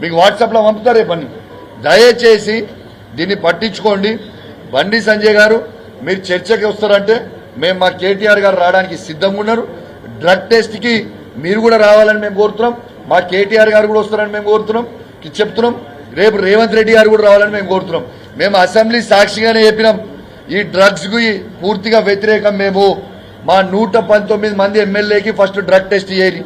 మీకు వాట్సాప్లో పంపుతారు రేపని. దయచేసి దీన్ని పట్టించుకోండి. బండి సంజయ్ గారు మీరు చర్చకి వస్తారంటే మేము మా కేటీఆర్ గారు రావడానికి సిద్ధంగా ఉన్నారు. డ్రగ్ టెస్ట్కి మీరు కూడా రావాలని మేము కోరుతున్నాం. మా కేటీఆర్ గారు కూడా వస్తారని మేము కోరుతున్నాం, చెప్తున్నాం. రేపు రేవంత్ రెడ్డి గారు కూడా రావాలని మేము కోరుతున్నాం. మేము అసెంబ్లీ సాక్షిగానే చెప్పినాం, ఈ డ్రగ్స్కి పూర్తిగా వ్యతిరేకం. మేము మా 119 మంది ఎమ్మెల్యేకి ఫస్ట్ డ్రగ్ టెస్ట్ చేయాలి,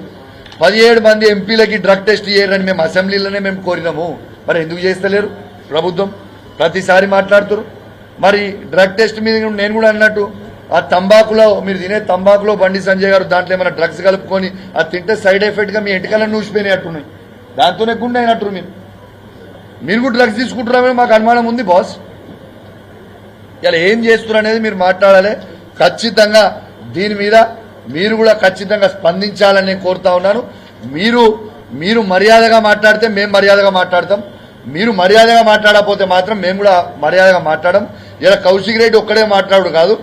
17 మంది ఎంపీలకి డ్రగ్ టెస్ట్ చేయాలని మేము అసెంబ్లీలోనే మేము కోరినాము. మరి ఎందుకు చేస్తలేరు ప్రభుత్వం? ప్రతిసారి మాట్లాడుతారు. మరి డ్రగ్ టెస్ట్ మీద నేను కూడా అన్నట్టు ఆ తంబాకులో మీరు తినే తంబాకులో బండి సంజయ్ గారు దాంట్లో ఏమైనా డ్రగ్స్ కలుపుకొని అది తింటే సైడ్ ఎఫెక్ట్గా మీ ఎంటికలను నూసిపోయినట్టున్నాయి, దాంతోనే గుండె అయినట్టు. మీరు కూడా డ్రగ్స్ తీసుకుంటున్నారని మాకు అనుమానం ఉంది బాస్. ఇలా ఏం చేస్తున్నారు అనేది మీరు మాట్లాడాలి. ఖచ్చితంగా దీని మీద మీరు కూడా ఖచ్చితంగా స్పందించాలని నేను కోరుతా ఉన్నాను. మీరు మర్యాదగా మాట్లాడితే మేము మర్యాదగా మాట్లాడతాం. మీరు మర్యాదగా మాట్లాడకపోతే మాత్రం మేము కూడా మర్యాదగా మాట్లాడడం. ఇలా కౌశిక్ రెడ్డి ఒక్కడే మాట్లాడు కాదు,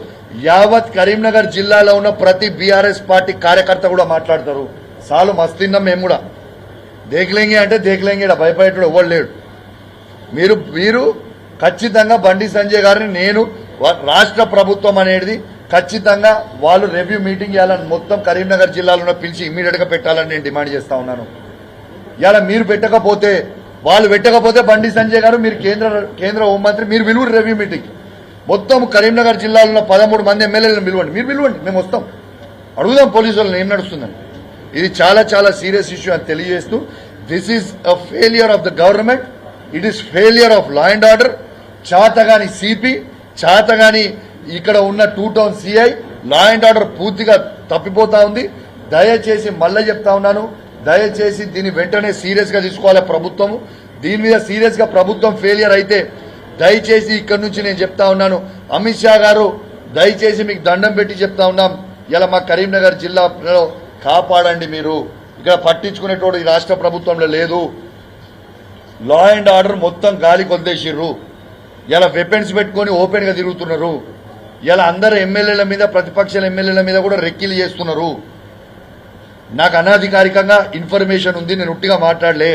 యావత్ కరీంనగర్ జిల్లాలో ఉన్న ప్రతి బీఆర్ఎస్ పార్టీ కార్యకర్త కూడా మాట్లాడతారు. చాలు మస్తున్నాం మేము కూడా. దేఖలేంగే అంటే దేఖలేంగే, భయపడేటోడు ఎవరు లేడు. మీరు ఖచ్చితంగా బండి సంజయ్ గారిని నేను రాష్ట్ర ప్రభుత్వం అనేది ఖచ్చితంగా వాళ్ళు రివ్యూ మీటింగ్ చేయాలని మొత్తం కరీంనగర్ జిల్లాలో పిలిచి ఇమ్మీడియట్ గా పెట్టాలని నేను డిమాండ్ చేస్తా ఉన్నాను. ఇలా మీరు పెట్టకపోతే వాళ్ళు పెట్టకపోతే బండి సంజయ్ గారు మీరు కేంద్ర హోంమంత్రి మీరు పిలువురు రివ్యూ మీటింగ్. మొత్తం కరీంనగర్ జిల్లాలో 13 మంది ఎమ్మెల్యేలను పిలవండి, మీరు పిలవండి, మేము వస్తాం, అడుగుదాం పోలీసు వాళ్ళని ఏం నడుస్తుందని. ఇది చాలా చాలా సీరియస్ ఇష్యూ అని తెలియజేస్తూ, this is a failure of the government, it is failure of law and order. చాతగాని సిపి, చాతగాని ఇక్కడ ఉన్న 2 town CI, law and order పూర్తిగా తప్పిపోతా ఉంది. దయచేసి మళ్ళీ చెప్తా ఉన్నాను, దయచేసి దీన్ని వెంటనే సీరియస్ గా తీసుకోవాలి ప్రభుత్వం. దీని మీద సీరియస్ గా ప్రభుత్వం ఫెయిలియర్ అయితే దయచేసి ఇక్కడి నుంచి నేను చెప్తా ఉన్నాను, అమిత్ షా గారు దయచేసి మీకు దండం పెట్టి చెప్తా ఉన్నాం, ఇలా మా కరీంనగర్ జిల్లాలో కాపాడండి. మీరు ఇక్కడ పట్టించుకునేటోడు ఈ రాష్ట్ర ప్రభుత్వంలో లేదు. లా అండ్ ఆర్డర్ మొత్తం గాలి కొద్దేసిర్రు. ఇలా వెపన్స్ పెట్టుకుని ఓపెన్ గా తిరుగుతున్నారు. ఇలా అందరు ఎమ్మెల్యేల మీద, ప్రతిపక్షాల ఎమ్మెల్యేల మీద కూడా రెక్కిలు చేస్తున్నారు. నాకు అనధికారికంగా ఇన్ఫర్మేషన్ ఉంది, నేను ఉట్టిగా మాట్లాడలే.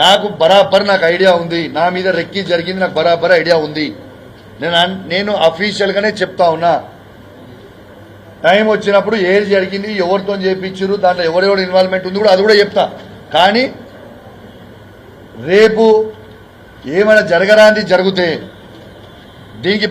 నాకు బరాబర్ ఐడియా ఉంది, నా మీద రెక్కి జరిగింది, నాకు బరాబర్ ఐడియా ఉంది. నేను అఫీషియల్ గానే చెప్తా ఉన్నా. టైం వచ్చినప్పుడు ఏది జరిగింది, ఎవరితో చేయించారు, దాంట్లో ఎవరెవరు ఇన్వాల్వ్మెంట్ ఉంది కూడా అది కూడా చెప్తా. కానీ రేపు ఏమైనా జరగరాంది జరిగితే దీనికి